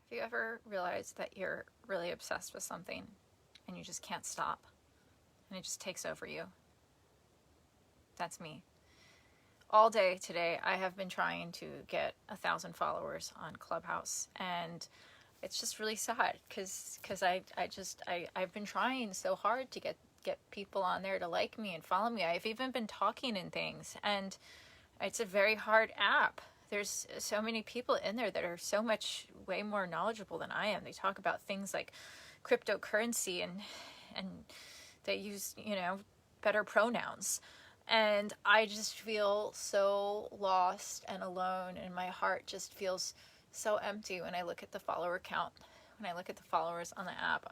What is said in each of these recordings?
Have you ever realized that you're really obsessed with something and you just can't stop and it just takes over you? That's me. All day today, I have been trying to get 1,000 followers on Clubhouse, and it's just really sad because I've been trying so hard to get people on there to like me and follow me. I've even been talking and things, and it's a very hard app. There's so many people in there that are so much way more knowledgeable than I am. They talk about things like cryptocurrency and they use, better pronouns. And I just feel so lost and alone, and my heart just feels so empty when I look at the follower count, when I look at the followers on the app.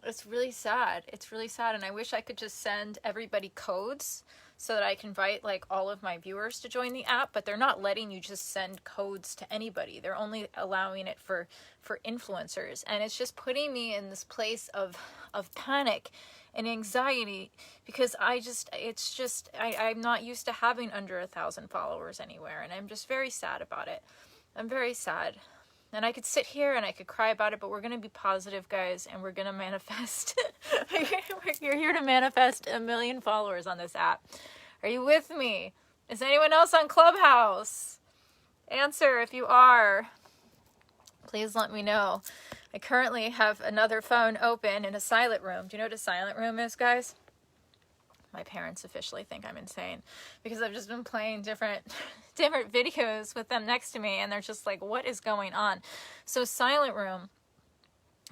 It's really sad. It's really sad, and I wish I could just send everybody codes so that I can invite like all of my viewers to join the app, but they're not letting you just send codes to anybody. They're only allowing it for influencers, and it's just putting me in this place of panic and anxiety because I'm not used to having under 1,000 followers anywhere, and I'm just very sad about it. I'm very sad. And I could sit here and I could cry about it, but we're going to be positive, guys, and we're going to manifest. You're here to manifest 1 million followers on this app. Are you with me? Is anyone else on Clubhouse? Answer if you are. Please let me know. I currently have another phone open in a silent room. Do you know what a silent room is, guys? My parents officially think I'm insane because I've just been playing different videos with them next to me, and they're just like, what is going on? So silent room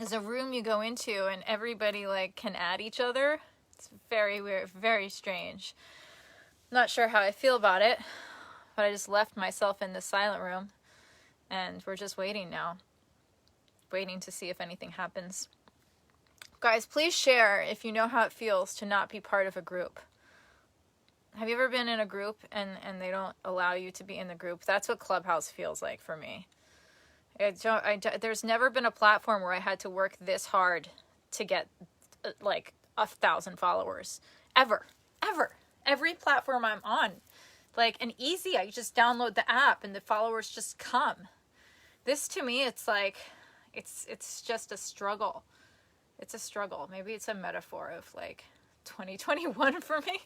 is a room you go into and everybody like can add each other. It's very weird, very strange. Not sure how I feel about it, but I just left myself in the silent room and we're just waiting now. Waiting to see if anything happens. Guys, please share if you know how it feels to not be part of a group. Have you ever been in a group and they don't allow you to be in the group? That's what Clubhouse feels like for me. There's never been a platform where I had to work this hard to get like 1,000 followers. Ever. Every platform I'm on. Like, and easy, I just download the app and the followers just come. This to me, it's like, it's just a struggle. It's a struggle. Maybe it's a metaphor of like 2021 for me.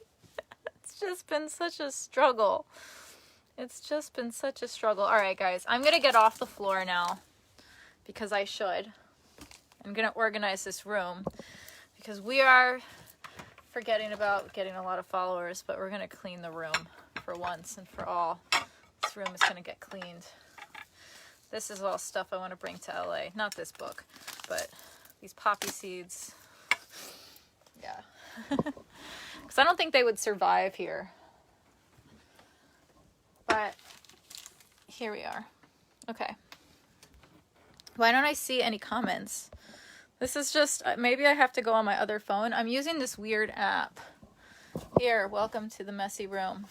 It's just been such a struggle. It's just been such a struggle. All right, guys, I'm going to get off the floor now because I should. I'm going to organize this room because we are forgetting about getting a lot of followers, but we're going to clean the room for once and for all. This room is going to get cleaned. This is all stuff I want to bring to LA. Not this book, but these poppy seeds. Yeah. Because I don't think they would survive here. But here we are. Okay. Why don't I see any comments? This is just, maybe I have to go on my other phone. I'm using this weird app. Here, welcome to the messy room.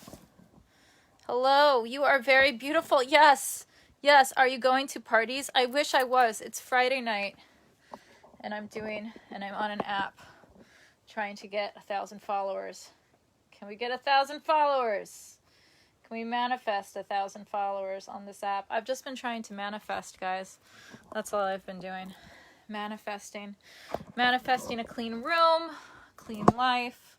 Hello, you are very beautiful. Yes. Are you going to parties? I wish I was. It's Friday night. And I'm on an app trying to get 1,000 followers. Can we get 1,000 followers? Can we manifest 1,000 followers on this app? I've just been trying to manifest, guys. That's all I've been doing. Manifesting a clean room, clean life,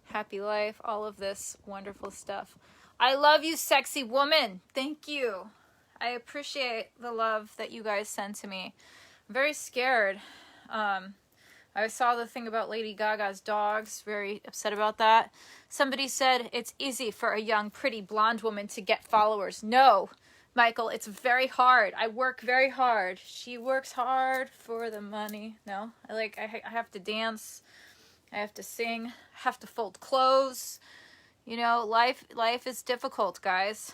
happy life, all of this wonderful stuff. I love you, sexy woman. Thank you. I appreciate the love that you guys send to me. I'm very scared. I saw the thing about Lady Gaga's dogs, very upset about that. Somebody said it's easy for a young, pretty blonde woman to get followers. No, Michael, it's very hard. I work very hard. She works hard for the money. No, I have to dance. I have to sing. I have to fold clothes. Life is difficult, guys.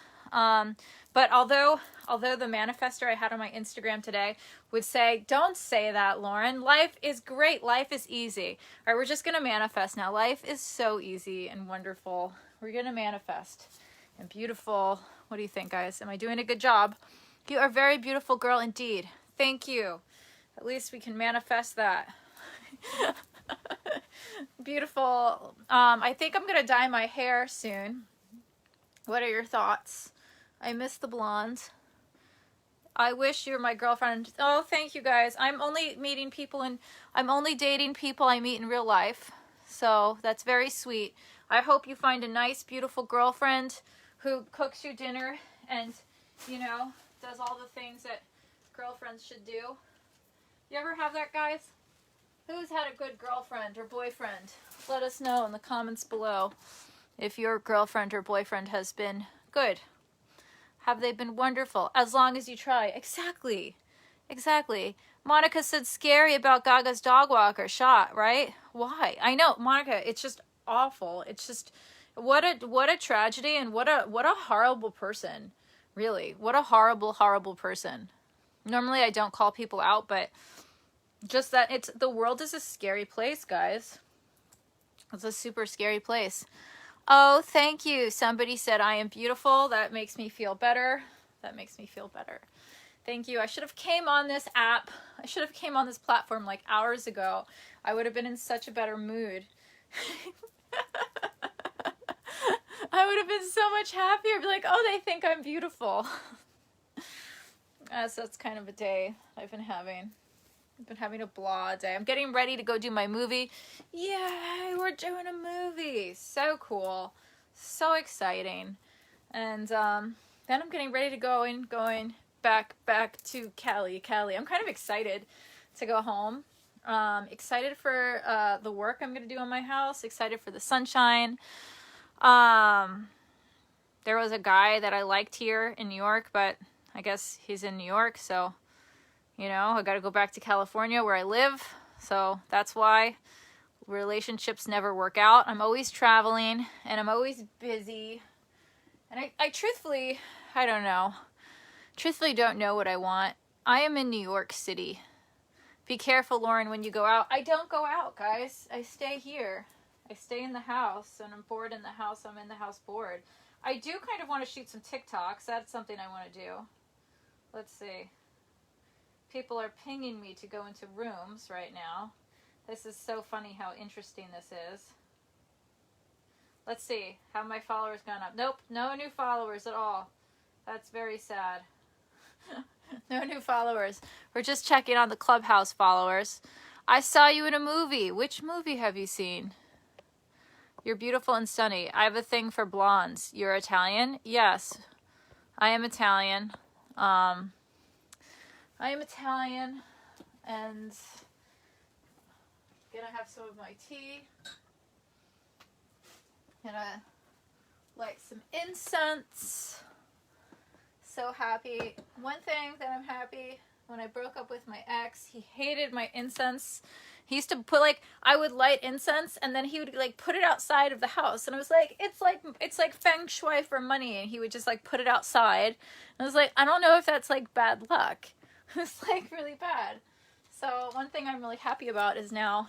But although the manifester I had on my Instagram today would say, don't say that, Lauren. Life is great. Life is easy. All right, we're just going to manifest now. Life is so easy and wonderful. We're going to manifest and beautiful. What do you think, guys? Am I doing a good job? You are a very beautiful girl indeed. Thank you. At least we can manifest that. Beautiful. I think I'm going to dye my hair soon. What are your thoughts? I miss the blonde. I wish you were my girlfriend. Oh, thank you guys. I'm only dating people I meet in real life. So that's very sweet. I hope you find a nice, beautiful girlfriend who cooks you dinner and, you know, does all the things that girlfriends should do. You ever have that, guys? Who's had a good girlfriend or boyfriend? Let us know in the comments below if your girlfriend or boyfriend has been good. Have they been wonderful? As long as you try. Exactly. Exactly. Monica said scary about Gaga's dog walker shot, right? Why? I know, Monica, it's just awful. It's just what a tragedy, and what a horrible person. Really. What a horrible, horrible person. Normally I don't call people out, but just that the world is a scary place, guys. It's a super scary place. Oh, thank you. Somebody said I am beautiful. That makes me feel better. That makes me feel better. Thank you. I should have came on this app. I should have came on this platform like hours ago. I would have been in such a better mood. I would have been so much happier. Be like, oh, they think I'm beautiful. So that's kind of a day I've been having. I've been having a blah day. I'm getting ready to go do my movie. Yay, we're doing a movie. So cool. So exciting. And then I'm getting ready to going back to Cali. I'm kind of excited to go home. Excited for the work I'm going to do on my house. Excited for the sunshine. There was a guy that I liked here in New York, but I guess he's in New York, so you know, I got to go back to California where I live, so that's why relationships never work out. I'm always traveling, and I'm always busy, and I truthfully, I don't know. Truthfully don't know what I want. I am in New York City. Be careful, Lauren, when you go out. I don't go out, guys. I stay here. I stay in the house, and I'm bored in the house. I'm in the house bored. I do kind of want to shoot some TikToks. That's something I want to do. Let's see. People are pinging me to go into rooms right now. This is so funny how interesting this is. Let's see. Have my followers gone up? Nope. No new followers at all. That's very sad. No new followers. We're just checking on the Clubhouse followers. I saw you in a movie. Which movie have you seen? You're beautiful and sunny. I have a thing for blondes. You're Italian? Yes. I am Italian. I am Italian, and gonna have some of my tea. Gonna light some incense. So happy. One thing that I'm happy, when I broke up with my ex, he hated my incense. He used to put, like, I would light incense, and then he would, like, put it outside of the house. And I was like, it's like feng shui for money. And he would just, like, put it outside. And I was like, I don't know if that's, like, bad luck. It's, like, really bad. So one thing I'm really happy about is now,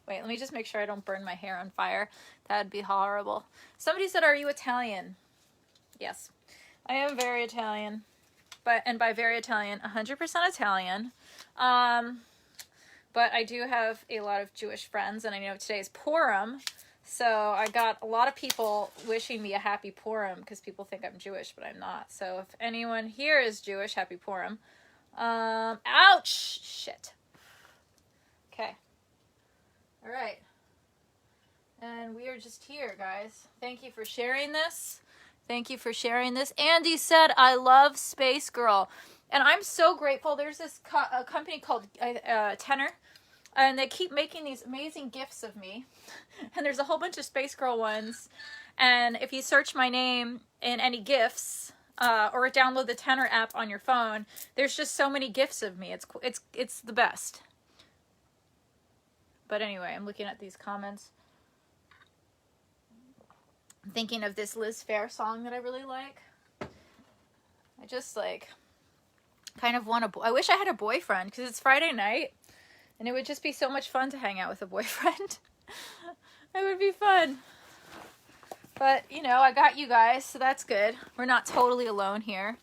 wait, let me just make sure I don't burn my hair on fire. That'd be horrible. Somebody said, are you Italian? Yes, I am very Italian. And by very Italian, 100% Italian. But I do have a lot of Jewish friends, and I know today is Purim, so I got a lot of people wishing me a happy Purim because people think I'm Jewish, but I'm not. So if anyone here is Jewish, happy Purim. Ouch! Shit. Okay. All right. And we are just here, guys. Thank you for sharing this. Thank you for sharing this. Andy said, I love Space Girl. And I'm so grateful. There's this company called Tenor. And they keep making these amazing gifts of me. And there's a whole bunch of Space Girl ones. And if you search my name in any gifts, or download the Tenor app on your phone, there's just so many gifts of me. It's the best. But anyway, I'm looking at these comments. I'm thinking of this Liz Phair song that I really like. I just, like, kind of want I wish I had a boyfriend, because it's Friday night, and it would just be so much fun to hang out with a boyfriend. It would be fun. But, you know, I got you guys, so that's good. We're not totally alone here.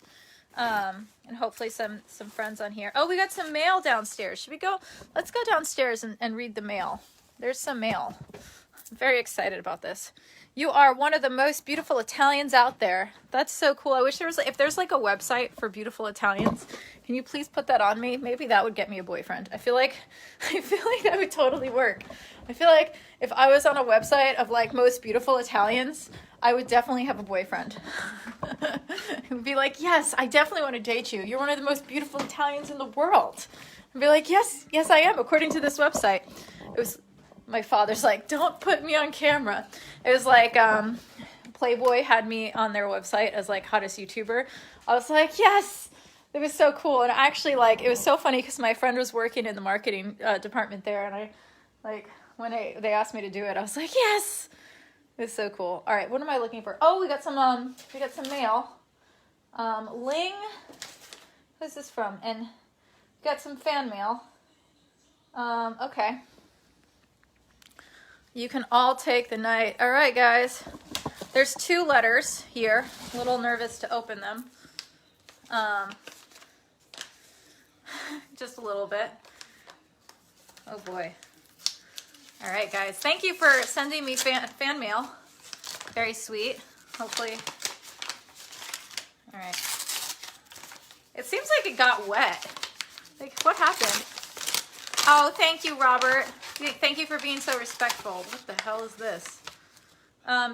And hopefully some friends on here. Oh, we got some mail downstairs. Should we go? Let's go downstairs and read the mail. There's some mail. I'm very excited about this. You are one of the most beautiful Italians out there. That's so cool. I wish there was, if there's like a website for beautiful Italians, can you please put that on me? Maybe that would get me a boyfriend. I feel like that would totally work. I feel like if I was on a website of like most beautiful Italians, I would definitely have a boyfriend. It would be like, yes, I definitely want to date you. You're one of the most beautiful Italians in the world. I'd be like, yes, I am, according to this website. It was, my father's like, don't put me on camera. It was like, Playboy had me on their website as like hottest YouTuber. I was like, yes, it was so cool. And actually, like, it was so funny because my friend was working in the marketing department there, and I, like, when they asked me to do it, I was like, yes. It was so cool. All right, what am I looking for? Oh, we got some mail. Ling, who's this from? And got some fan mail. Okay. You can all take the night. All right, guys. There's 2 letters here. A little nervous to open them. Just a little bit. Oh boy. All right, guys. Thank you for sending me fan mail. Very sweet. Hopefully. All right. It seems like it got wet. Like, what happened? Oh, thank you, Robert. Thank you for being so respectful. What the hell is this?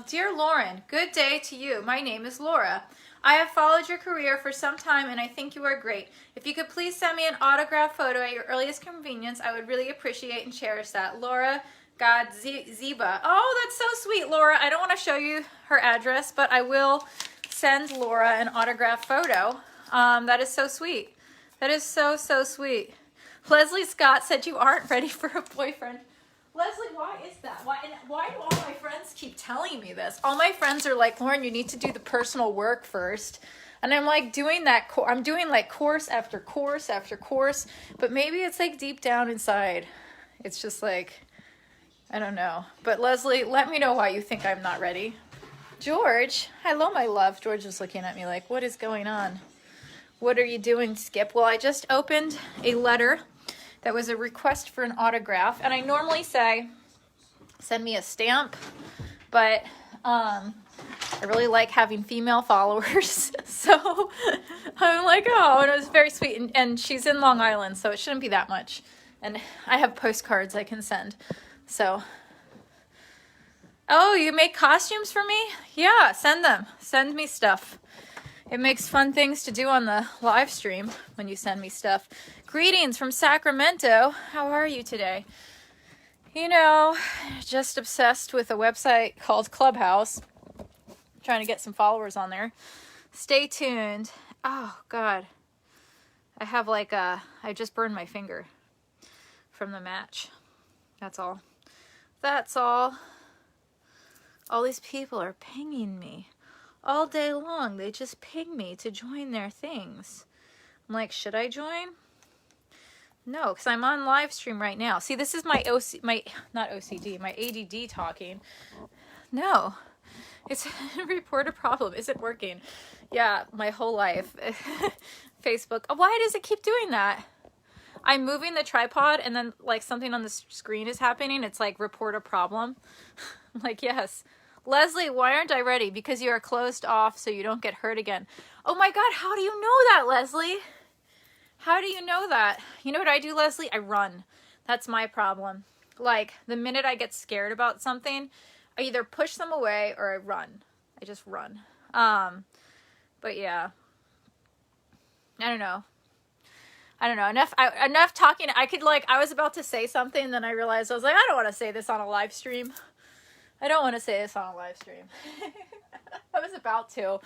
Dear Lauren, good day to you. My name is Laura. I have followed your career for some time and I think you are great. If you could please send me an autograph photo at your earliest convenience, I would really appreciate and cherish that. Laura Ziba. Oh, that's so sweet, Laura. I don't want to show you her address, but I will send Laura an autograph photo. That is so sweet. That is so, so sweet. Leslie Scott said you aren't ready for a boyfriend. Leslie, why is that? Why do all my friends keep telling me this? All my friends are like, Lauren, you need to do the personal work first. And I'm like doing that. I'm doing like course after course after course. But maybe it's like deep down inside. It's just like, I don't know. But Leslie, let me know why you think I'm not ready. George, hello, my love. George is looking at me like, what is going on? What are you doing, Skip? Well, I just opened a letter that was a request for an autograph. And I normally say, send me a stamp. But I really like having female followers. So I'm like, oh, and it was very sweet. And she's in Long Island, so it shouldn't be that much. And I have postcards I can send. So, oh, you make costumes for me? Yeah, send them. Send me stuff. It makes fun things to do on the live stream when you send me stuff. Greetings from Sacramento. How are you today? You know, just obsessed with a website called Clubhouse. Trying to get some followers on there. Stay tuned. Oh, God. I have like I just burned my finger from the match. That's all. That's all. All these people are pinging me. All day long, they just ping me to join their things. I'm like, should I join? No, because I'm on live stream right now. See, this is my not OCD, my ADD talking. No, it's report a problem. Is it working? Yeah, my whole life. Facebook. Why does it keep doing that? I'm moving the tripod and then like something on the screen is happening. It's like report a problem. I'm like, yes. Leslie, why aren't I ready? Because you are closed off so you don't get hurt again. Oh my God, how do you know that, Leslie? How do you know that? You know what I do, Leslie? I run. That's my problem. Like, the minute I get scared about something, I either push them away or I run. I just run. But yeah. I don't know. Enough talking. I was about to say something, and then I realized, I was like, I don't want to say this on a live stream. I don't want to say this on a live stream. I was about to.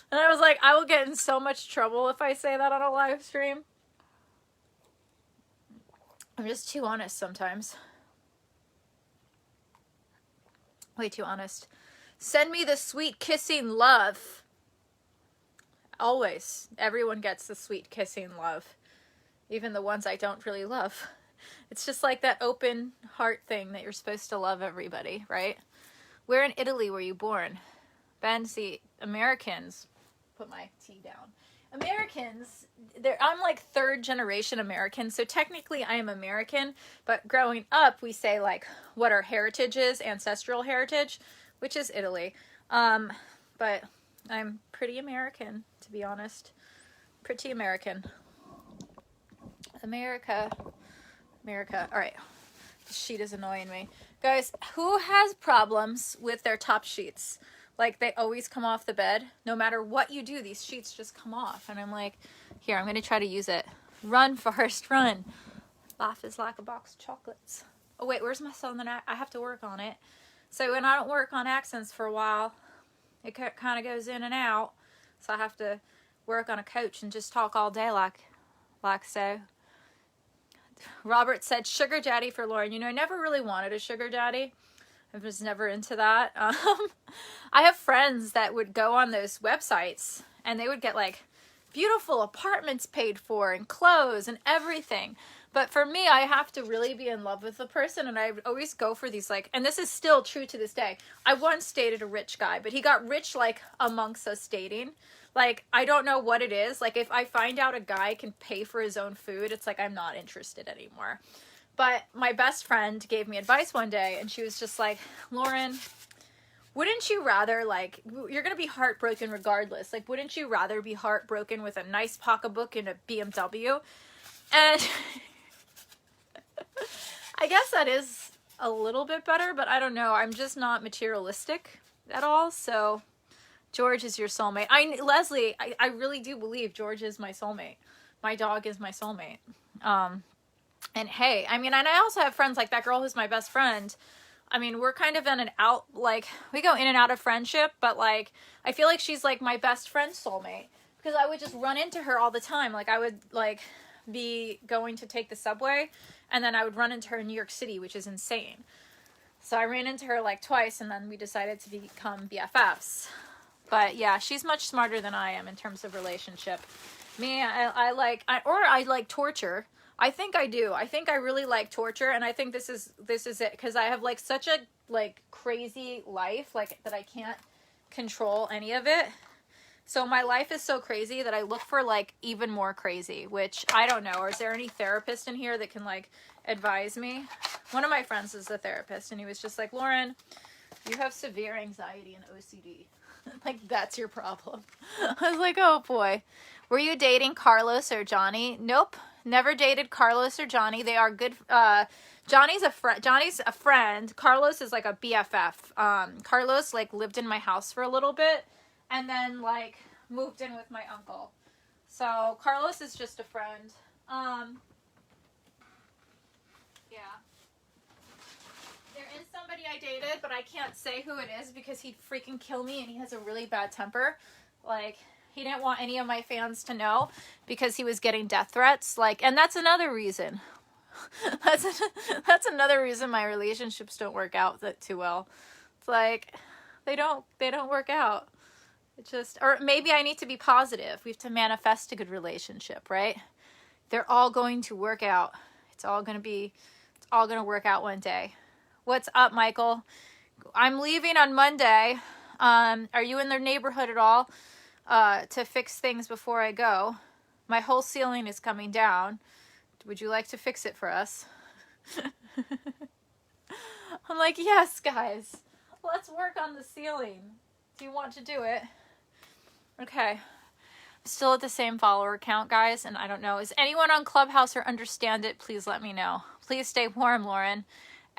And I was like, I will get in so much trouble if I say that on a live stream. I'm just too honest sometimes. Way too honest. Send me the sweet kissing love. Always. Everyone gets the sweet kissing love. Even the ones I don't really love. It's just like that open heart thing that you're supposed to love everybody, right? Where in Italy were you born? Ben, see, Americans, put my tea down. Americans, I'm like 3rd generation American, so technically I am American, but growing up we say like what our heritage is, ancestral heritage. which is Italy. But I'm pretty American, to be honest. Pretty American. America. All right. This sheet is annoying me. Guys, who has problems with their top sheets? Like, they always come off the bed. No matter what you do, these sheets just come off. And I'm like, here, I'm going to try to use it. Run, Forrest, run. Life is like a box of chocolates. Oh, wait, where's my southern accent? I have to work on it. So when I don't work on accents for a while, it kind of goes in and out. So I have to work on a coach and just talk all day like so. Robert said, sugar daddy for Lauren. You know, I never really wanted a sugar daddy. I was never into that. I have friends that would go on those websites and they would get like beautiful apartments paid for and clothes and everything. But for me, I have to really be in love with the person, and I would always go for these, like, and this is still true to this day. I once dated a rich guy, but he got rich, like, amongst us dating. Like, I don't know what it is. Like, if I find out a guy can pay for his own food, it's like I'm not interested anymore. But my best friend gave me advice one day, and she was just like, Lauren, wouldn't you rather, like, you're going to be heartbroken regardless. Like, wouldn't you rather be heartbroken with a nice pocketbook and a BMW? And I guess that is a little bit better, but I don't know. I'm just not materialistic at all. So George is your soulmate. Leslie, I really do believe George is my soulmate. My dog is my soulmate. And hey, I mean, and I also have friends like that girl who's my best friend. I mean, we're kind of in and out, like, we go in and out of friendship, but like, I feel like she's like my best friend's soulmate because I would just run into her all the time. Like, I would like be going to take the subway and then I would run into her in New York City, which is insane. So I ran into her like twice and then we decided to become BFFs. But yeah, she's much smarter than I am in terms of relationship. Me, I like torture. I think I do. I think I really like torture, and I think this is it, because I have like such a like crazy life, like that I can't control any of it. So my life is so crazy that I look for like even more crazy, which I don't know. Or is there any therapist in here that can like advise me? One of my friends is a therapist, and he was just like, Lauren, you have severe anxiety and OCD. Like, that's your problem. I was like, oh boy. Were you dating Carlos or Johnny? Nope. Never dated Carlos or Johnny. They are good. Johnny's a friend. Carlos is like a BFF. Carlos like lived in my house for a little bit and then like moved in with my uncle. So Carlos is just a friend. Yeah. There is somebody I dated, but I can't say who it is because he'd freaking kill me, and he has a really bad temper. Like, he didn't want any of my fans to know because he was getting death threats. Like, and that's another reason. That's another reason my relationships don't work out that too well. It's like, they don't work out. It just, or maybe I need to be positive. We have to manifest a good relationship, right? They're all going to work out. It's all going to work out one day. What's up, Michael? I'm leaving on Monday. Are you in the neighborhood at all? To fix things before I go. My whole ceiling is coming down. Would you like to fix it for us? I'm like, yes, guys. Let's work on the ceiling. Do you want to do it? Okay. I'm still at the same follower count, guys, and I don't know. Is anyone on Clubhouse or understand it? Please let me know. Please stay warm, Lauren.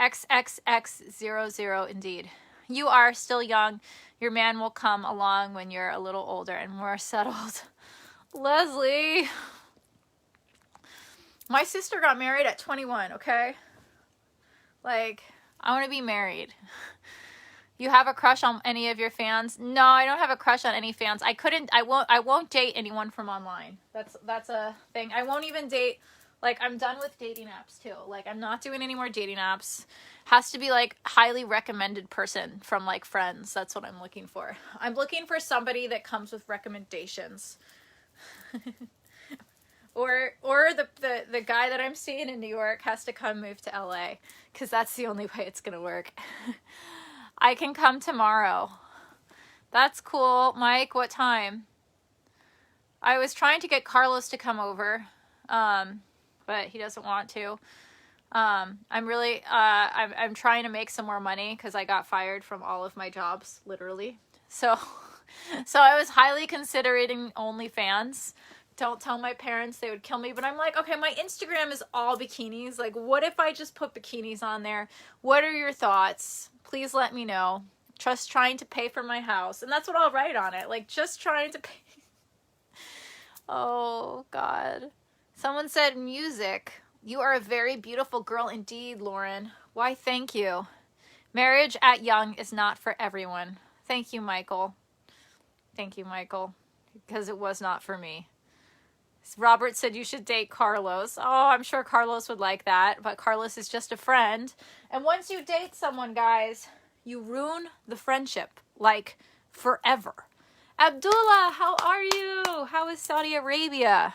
XXX00 indeed. You are still young. Your man will come along when you're a little older and more settled. Leslie. My sister got married at 21, okay? Like, I want to be married. You have a crush on any of your fans? No, I don't have a crush on any fans. I won't date anyone from online. That's a thing. I won't even date, like, I'm done with dating apps too. Like, I'm not doing any more dating apps. Has to be like highly recommended person from like friends. That's what I'm looking for. I'm looking for somebody that comes with recommendations. or the guy that I'm seeing in New York has to come move to LA, because that's the only way it's gonna work. I can come tomorrow. That's cool. Mike, what time? I was trying to get Carlos to come over, but he doesn't want to. I'm really, I'm trying to make some more money because I got fired from all of my jobs, literally. So, so I was highly considering OnlyFans. Don't tell my parents, they would kill me. But I'm like, okay, my Instagram is all bikinis. Like, what if I just put bikinis on there? What are your thoughts? Please let me know. Just trying to pay for my house. And that's what I'll write on it. Like, just trying to pay. Oh, God. Someone said music. You are a very beautiful girl indeed, Lauren. Why, thank you. Marriage at young is not for everyone. Thank you, Michael. Thank you, Michael. Because it was not for me. Robert said you should date Carlos. Oh, I'm sure Carlos would like that. But Carlos is just a friend. And once you date someone, guys, you ruin the friendship. Like, forever. Abdullah, how are you? How is Saudi Arabia?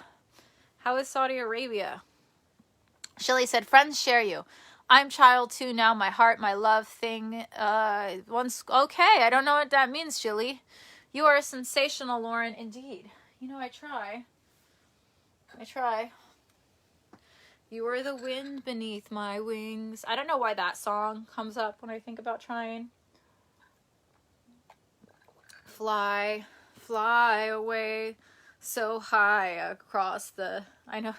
How is Saudi Arabia? Shelly said, friends share you. I'm child too now. My heart, my love thing. Once okay. I don't know what that means, Shelly. You are sensational, Lauren. Indeed. You know, I try. I try. You are the wind beneath my wings. I don't know why that song comes up when I think about trying. Fly, fly away so high across the... I know.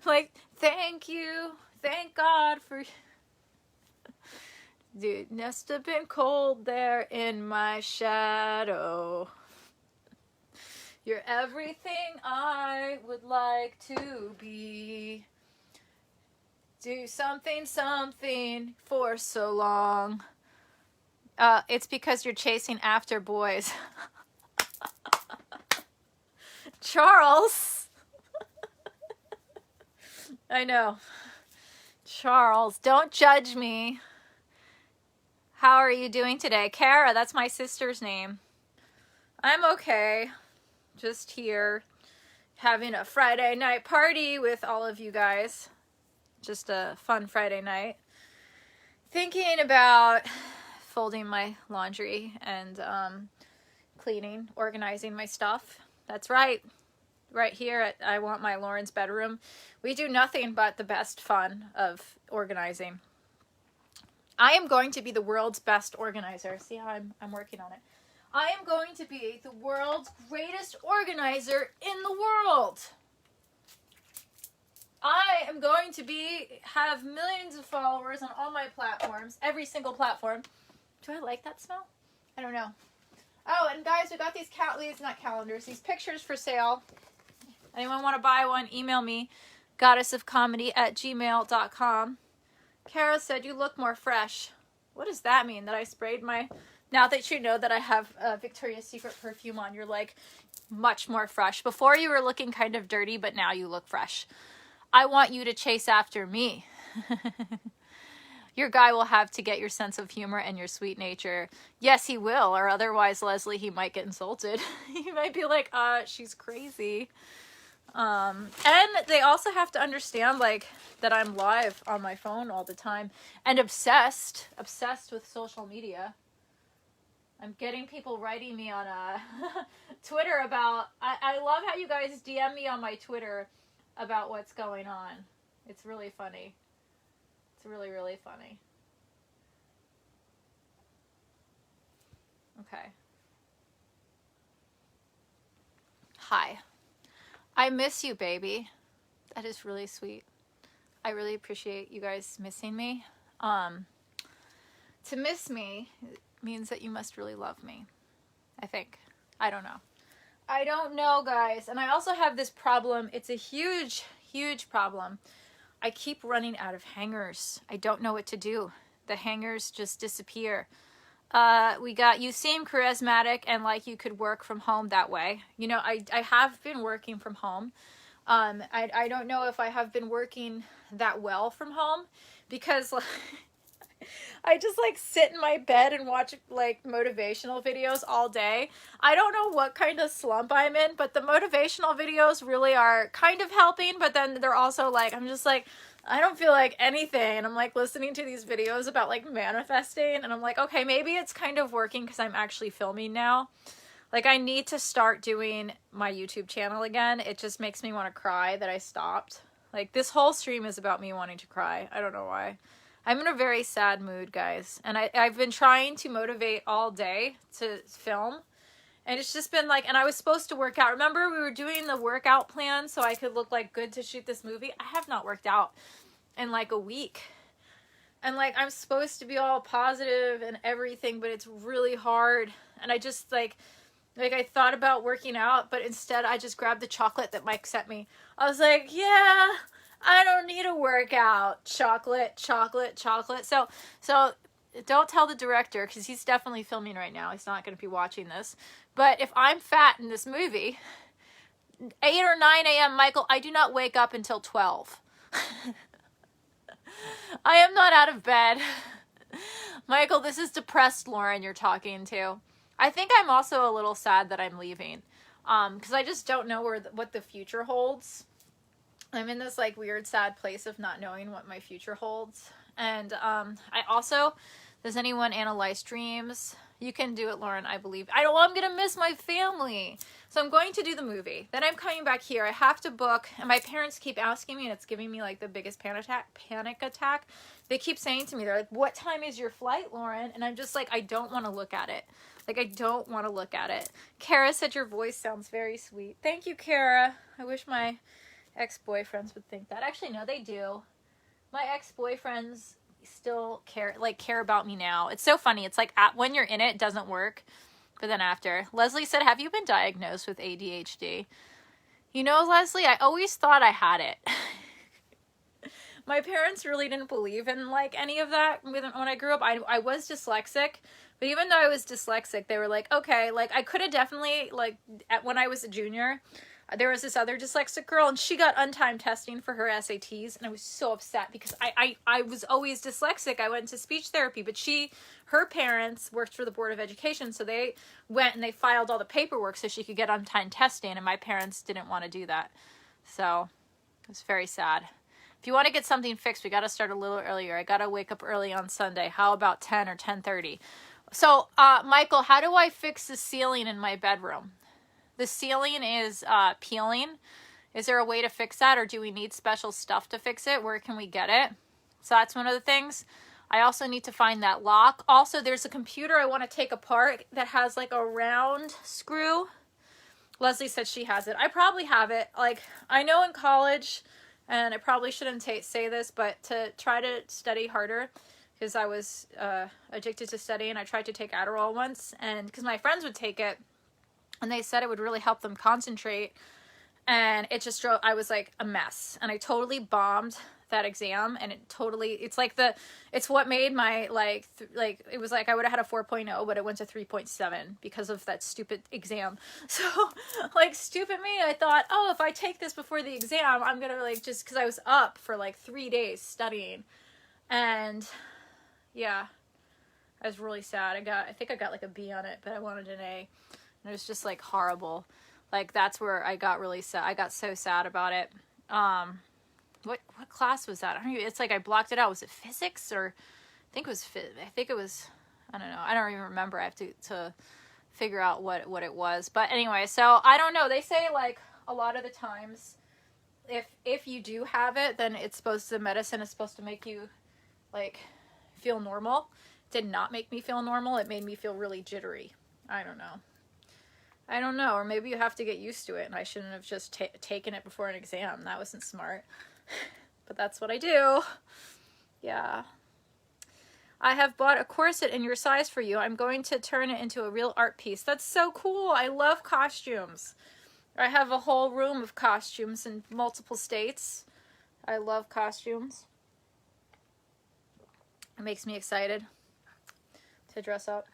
Like, thank you. Thank God for... Dude, must have been cold there in my shadow. You're everything I would like to be. Do something, something for so long. It's because you're chasing after boys. Charles. I know. Charles, don't judge me. How are you doing today? Kara, that's my sister's name. I'm okay. Just here having a Friday night party with all of you guys. Just a fun Friday night. Thinking about folding my laundry and cleaning, organizing my stuff. That's right. Right here at I Want My Lauren's bedroom. We do nothing but the best fun of organizing. I am going to be the world's best organizer. See how I'm working on it. I am going to be the world's greatest organizer in the world. I am going to have millions of followers on all my platforms, every single platform. Do I like that smell? I don't know. Oh, and guys, we got these these pictures for sale. Anyone want to buy one, email me, goddessofcomedy@gmail.com. Kara said, you look more fresh. What does that mean? That I sprayed my... Now that you know that I have Victoria's Secret perfume on, you're like much more fresh. Before you were looking kind of dirty, but now you look fresh. I want you to chase after me. Your guy will have to get your sense of humor and your sweet nature. Yes, he will, or otherwise, Leslie, he might get insulted. He might be like, she's crazy. And they also have to understand, like, that I'm live on my phone all the time and obsessed with social media. I'm getting people writing me on Twitter about... I love how you guys DM me on my Twitter about what's going on. It's really funny. It's really, really funny. Okay. Hi. I miss you, baby. That is really sweet. I really appreciate you guys missing me. To miss me means that you must really love me. I think. I don't know. I don't know, guys. And I also have this problem. It's a huge, huge problem. I keep running out of hangers. I don't know what to do. The hangers just disappear. You seem charismatic and like you could work from home that way. You know, I have been working from home. I don't know if I have been working that well from home because like, I just like sit in my bed and watch like motivational videos all day. I don't know what kind of slump I'm in, but the motivational videos really are kind of helping, but then they're also like, I'm just like, I don't feel like anything. And I'm like listening to these videos about like manifesting and I'm like, okay, maybe it's kind of working because I'm actually filming now. Like I need to start doing my YouTube channel again. It just makes me want to cry that I stopped. Like, this whole stream is about me wanting to cry. I don't know why. I'm in a very sad mood, guys. And I've been trying to motivate all day to film. And it's just been like, and I was supposed to work out. Remember, we were doing the workout plan so I could look like good to shoot this movie. I have not worked out in like a week. And like, I'm supposed to be all positive and everything, but it's really hard. And I just like I thought about working out, but instead I just grabbed the chocolate that Mike sent me. I was like, yeah, I don't need a workout. Chocolate, chocolate, chocolate. So don't tell the director, because he's definitely filming right now. He's not going to be watching this. But if I'm fat in this movie, 8 or 9 a.m., Michael, I do not wake up until 12. I am not out of bed. Michael, this is depressed Lauren you're talking to. I think I'm also a little sad that I'm leaving. Because I just don't know what the future holds. I'm in this like weird, sad place of not knowing what my future holds. And I also... Does anyone analyze dreams? You can do it, Lauren, I believe. I'm going to miss my family. So I'm going to do the movie. Then I'm coming back here. I have to book. And my parents keep asking me, and it's giving me like the biggest panic attack. They keep saying to me, they're like, what time is your flight, Lauren? And I'm just like, I don't want to look at it. Like, I don't want to look at it. Kara said your voice sounds very sweet. Thank you, Kara. I wish my ex-boyfriends would think that. Actually, no, they do. My ex-boyfriends... still care about me now. It's so funny. It's like when you're in it doesn't work, but then after. Leslie said, have you been diagnosed with ADHD? You know, Leslie, I always thought I had it. My parents really didn't believe in like any of that when I grew up. I was dyslexic, but even though I was dyslexic, they were like, okay, like I could have definitely like when I was a junior, there was this other dyslexic girl, and she got untimed testing for her SATs, and I was so upset because I was always dyslexic. I went to speech therapy, but her parents worked for the Board of Education, so they went and they filed all the paperwork so she could get untimed testing, and my parents didn't want to do that. So it was very sad. If you want to get something fixed, we got to start a little earlier. I got to wake up early on Sunday. How about 10 or 10:30? So, Michael, how do I fix the ceiling in my bedroom? The ceiling is peeling. Is there a way to fix that, or do we need special stuff to fix it? Where can we get it? So that's one of the things. I also need to find that lock. Also, there's a computer I want to take apart that has like a round screw. Leslie said she has it. I probably have it. Like, I know in college, and I probably shouldn't say this, but to try to study harder, because I was addicted to studying. I tried to take Adderall once, and because my friends would take it, and they said it would really help them concentrate. And it just drove, I was like a mess. And I totally bombed that exam. And it's like it's what made my, it was like I would have had a 4.0, but it went to 3.7 because of that stupid exam. So, like, stupid me, I thought, oh, if I take this before the exam, I'm going to, like, just, because I was up for, like, 3 days studying. And, yeah, I was really sad. I think I got, like, a B on it, but I wanted an A. It was just like horrible. Like that's where I got really sad. I got so sad about it. What class was that? I don't even, it's like I blocked it out. Was it physics or I think it was I don't know. I don't even remember. I have to figure out what it was. But anyway, so I don't know. They say like a lot of the times if you do have it, then the medicine is supposed to make you like feel normal. It did not make me feel normal. It made me feel really jittery. I don't know, or maybe you have to get used to it, and I shouldn't have just taken it before an exam. That wasn't smart. But that's what I do. Yeah. I have bought a corset in your size for you. I'm going to turn it into a real art piece. That's so cool. I love costumes. I have a whole room of costumes in multiple states. I love costumes. It makes me excited to dress up.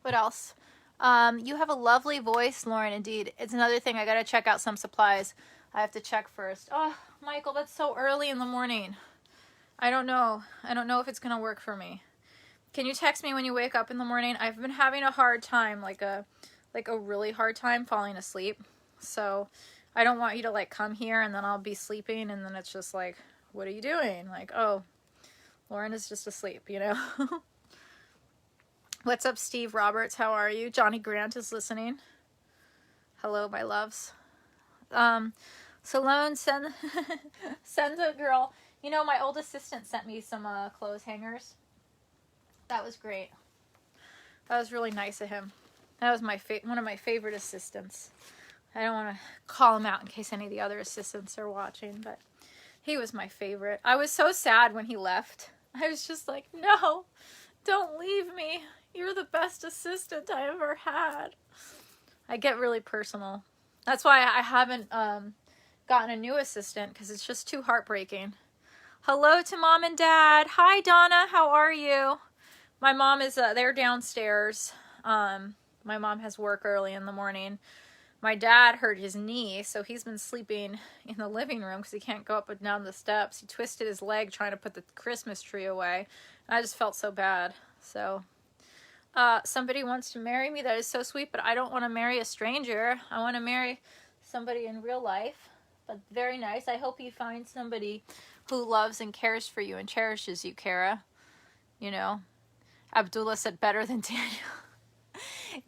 What else? You have a lovely voice, Lauren, indeed. It's another thing. I got to check out some supplies. I have to check first. Oh, Michael, that's so early in the morning. I don't know. I don't know if it's going to work for me. Can you text me when you wake up in the morning? I've been having a hard time, like a really hard time falling asleep. So I don't want you to like come here and then I'll be sleeping and then it's just like, what are you doing? Like, oh, Lauren is just asleep, you know? What's up, Steve Roberts? How are you? Johnny Grant is listening. Hello, my loves. Salone, send a girl. You know, my old assistant sent me some clothes hangers. That was great. That was really nice of him. That was one of my favorite assistants. I don't want to call him out in case any of the other assistants are watching, but he was my favorite. I was so sad when he left. I was just like, no, don't leave me. You're the best assistant I ever had. I get really personal. That's why I haven't gotten a new assistant, because it's just too heartbreaking. Hello to Mom and Dad. Hi, Donna. How are you? My mom is, they're downstairs. My mom has work early in the morning. My dad hurt his knee, so he's been sleeping in the living room because he can't go up and down the steps. He twisted his leg trying to put the Christmas tree away. And I just felt so bad. So, somebody wants to marry me. That is so sweet, but I don't want to marry a stranger. I want to marry somebody in real life. But very nice. I hope you find somebody who loves and cares for you and cherishes you, Kara. You know, Abdullah said better than Daniel.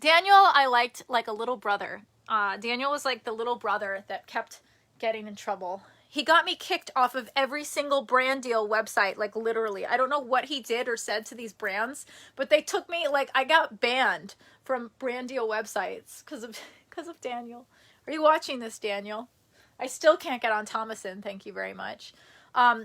Daniel, I liked like a little brother. Daniel was like the little brother that kept getting in trouble. He got me kicked off of every single brand deal website, like literally. I don't know what he did or said to these brands, but they took me, like I got banned from brand deal websites because of Daniel. Are you watching this, Daniel? I still can't get on Thomason, thank you very much.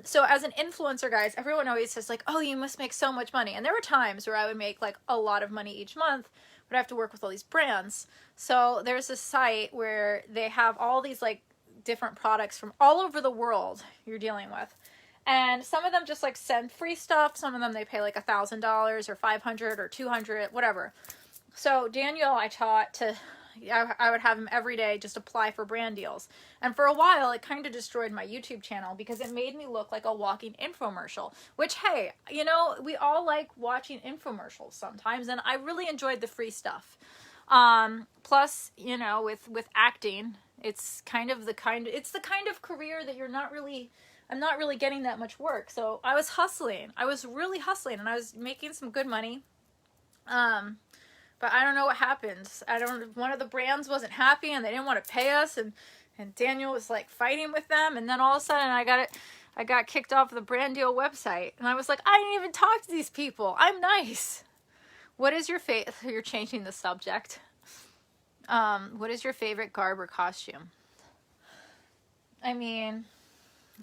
So as an influencer, guys, everyone always says like, oh, you must make so much money. And there were times where I would make like a lot of money each month, but I have to work with all these brands. So there's a site where they have all these like different products from all over the world you're dealing with. And some of them just like send free stuff. Some of them they pay like $1,000 or $500 or $200, whatever. So Daniel, I taught to, I would have him every day just apply for brand deals. And for a while, it kind of destroyed my YouTube channel because it made me look like a walking infomercial. Which, hey, you know, we all like watching infomercials sometimes, and I really enjoyed the free stuff. Plus, you know, with acting, it's the kind of career that I'm not really getting that much work. So I was hustling. I was really hustling, and I was making some good money. But I don't know what happened. One of the brands wasn't happy and they didn't want to pay us, and Daniel was like fighting with them, and then all of a sudden I got kicked off the brand deal website, and I was like, I didn't even talk to these people. I'm nice. What is your you're changing the subject. What is your favorite garb or costume? I mean,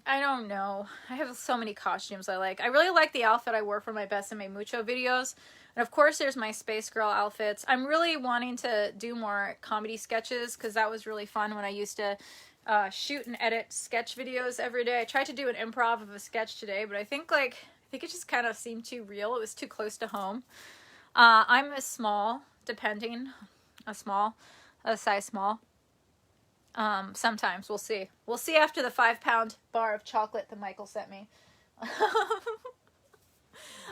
I don't know. I have so many costumes I like. I really like the outfit I wore for my Best and Mucho videos. And of course, there's my Space Girl outfits. I'm really wanting to do more comedy sketches because that was really fun when I used to shoot and edit sketch videos every day. I tried to do an improv of a sketch today, but I think it just kind of seemed too real. It was too close to home. I'm a small, a size small. Sometimes we'll see. We'll see after the 5-pound bar of chocolate that Michael sent me.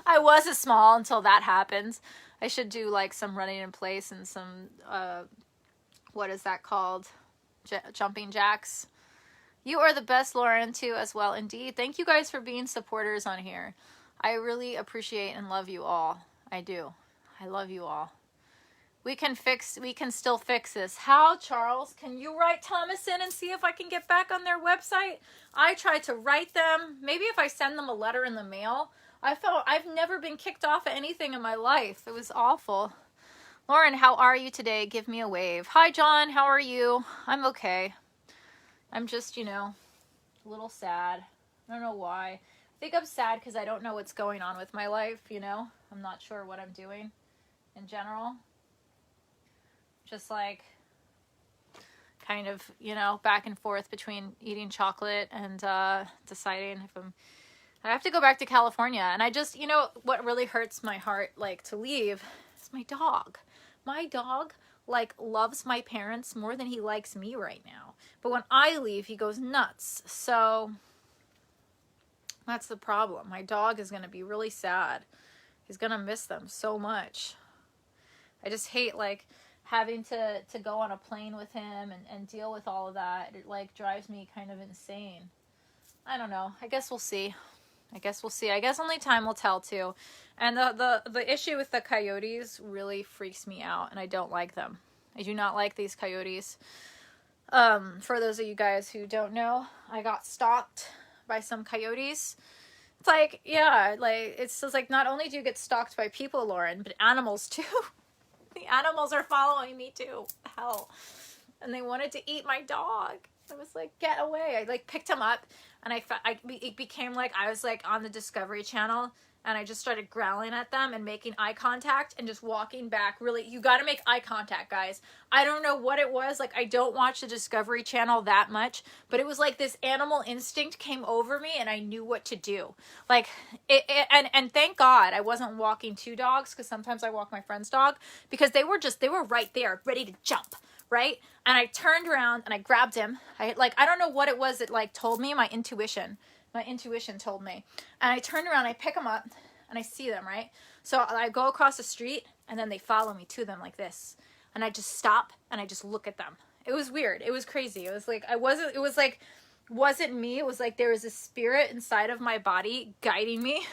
I was a small until that happens. I should do like some running in place and some, what is that called? Jumping jacks. You are the best, Lauren, too, as well. Indeed. Thank you guys for being supporters on here. I really appreciate and love you all. I do. I love you all. We can still fix this. How, Charles? Can you write Thomason and see if I can get back on their website? I tried to write them. Maybe if I send them a letter in the mail. I've never been kicked off of anything in my life. It was awful. Lauren, how are you today? Give me a wave. Hi, John. How are you? I'm okay. I'm just, you know, a little sad. I don't know why. I think I'm sad because I don't know what's going on with my life, you know? I'm not sure what I'm doing in general. Just like kind of, you know, back and forth between eating chocolate and deciding if I have to go back to California. And I just, you know, what really hurts my heart, like, to leave is my dog. My dog, like, loves my parents more than he likes me right now. But when I leave, he goes nuts. So that's the problem. My dog is going to be really sad. He's going to miss them so much. I just hate, like, having to go on a plane with him and deal with all of that. It, like, drives me kind of insane. I don't know. I guess we'll see. I guess only time will tell, too. And the issue with the coyotes really freaks me out, and I don't like them. I do not like these coyotes. For those of you guys who don't know, I got stalked by some coyotes. It's like, yeah, like, it's just like, not only do you get stalked by people, Lauren, but animals too. The animals are following me too. Hell. And they wanted to eat my dog. I was like, get away. I like picked him up, and it became like I was like on the Discovery Channel, and I just started growling at them and making eye contact and just walking back. Really, you got to make eye contact, guys. I don't know what it was. Like, I don't watch the Discovery Channel that much, but it was like this animal instinct came over me, and I knew what to do. Like, and thank God I wasn't walking two dogs, because sometimes I walk my friend's dog, because they were right there, ready to jump. Right? And I turned around and I grabbed him. I don't know what it was that like told me, my intuition told me. And I turned around, I pick him up, and I see them, right? So I go across the street, and then they follow me to them like this. And I just stop and I just look at them. It was weird. It was crazy. It was like, wasn't me. It was like there was a spirit inside of my body guiding me,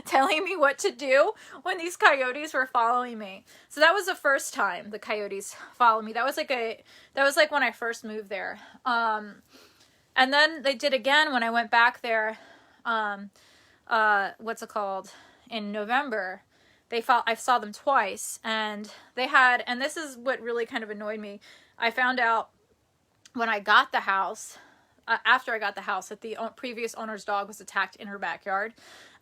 telling me what to do when these coyotes were following me. So that was the first time the coyotes followed me. That was like when I first moved there. And then they did again when I went back there. What's it called? In November. I saw them twice, and and this is what really kind of annoyed me. I found out when I got the house, after I got the house, that the previous owner's dog was attacked in her backyard.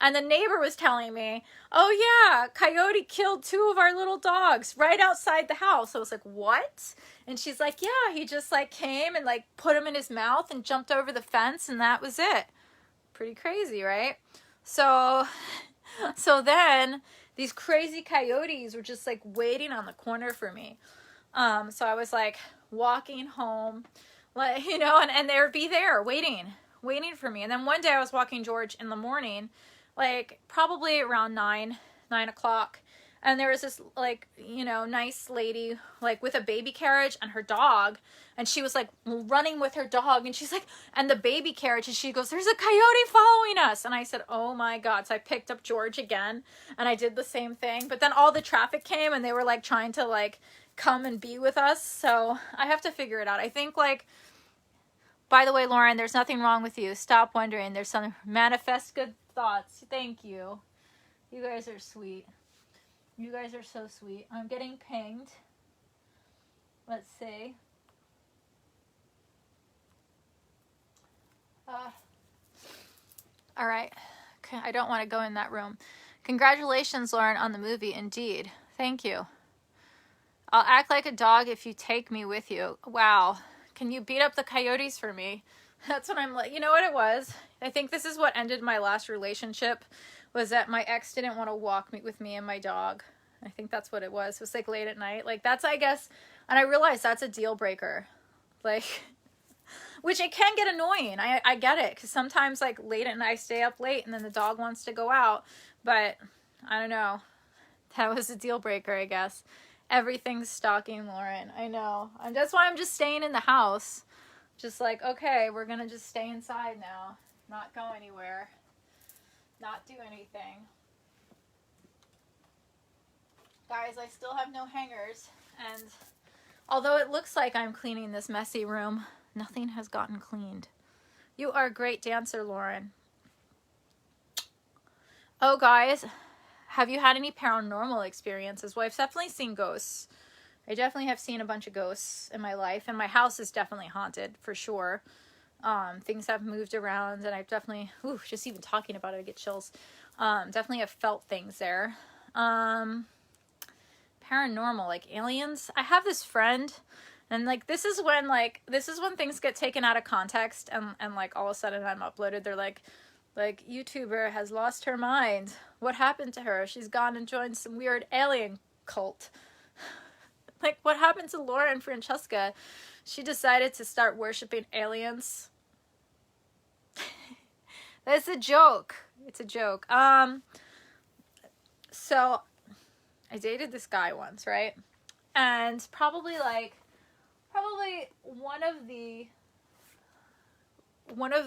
And the neighbor was telling me, oh yeah, coyote killed 2 of our little dogs right outside the house. I was like, what? And she's like, yeah, he just like came and like put them in his mouth and jumped over the fence, and that was it. Pretty crazy, right? So then these crazy coyotes were just like waiting on the corner for me. So I was like walking home, like, you know, and they would be there waiting for me. And then one day I was walking George in the morning, like probably around 9 o'clock. And there was this like, you know, nice lady, like with a baby carriage and her dog. And she was like running with her dog, and she's like, and the baby carriage, and she goes, there's a coyote following us. And I said, oh my God. So I picked up George again, and I did the same thing. But then all the traffic came, and they were like trying to like come and be with us. So I have to figure it out. I think like, by the way, Lauren, there's nothing wrong with you. Stop wondering. There's some manifest good thoughts. Thank you. You guys are sweet. You guys are so sweet. I'm getting pinged. Let's see. All right. Okay, I don't want to go in that room. Congratulations, Lauren, on the movie. Indeed. Thank you. I'll act like a dog if you take me with you. Wow. Can you beat up the coyotes for me? That's what I'm like. You know what it was? I think this is what ended my last relationship, was that my ex didn't want to walk with me and my dog. I think that's what it was. It was like late at night. Like that's, I guess, and I realized that's a deal breaker. Like, which it can get annoying. I get it. Because sometimes like late at night I stay up late and then the dog wants to go out. But I don't know. That was a deal breaker, I guess. Everything's stalking Lauren. I know. And that's why I'm just staying in the house. Just like, okay, we're going to just stay inside now. Not go anywhere. Not do anything. Guys, I still have no hangers. And although it looks like I'm cleaning this messy room, nothing has gotten cleaned. You are a great dancer, Lauren. Oh, guys. Have you had any paranormal experiences? Well, I've definitely seen ghosts. I definitely have seen a bunch of ghosts in my life, and my house is definitely haunted for sure. Things have moved around, and I've definitely, just even talking about it, I get chills. Definitely have felt things there. Paranormal, like aliens. I have this friend, and like this is when things get taken out of context, and like all of a sudden I'm uploaded. They're like YouTuber has lost her mind. What happened to her? She's gone and joined some weird alien cult. Like, what happened to Laura and Francesca? She decided to start worshiping aliens. That's a joke. It's a joke. So I dated this guy once, right? And probably one of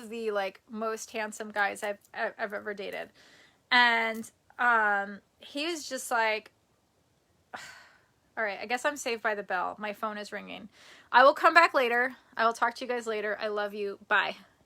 the like most handsome guys I've ever dated. And he was just like, All right, I guess I'm saved by the bell. My phone is ringing. I will come back later. I will talk to you guys later. I love you. Bye.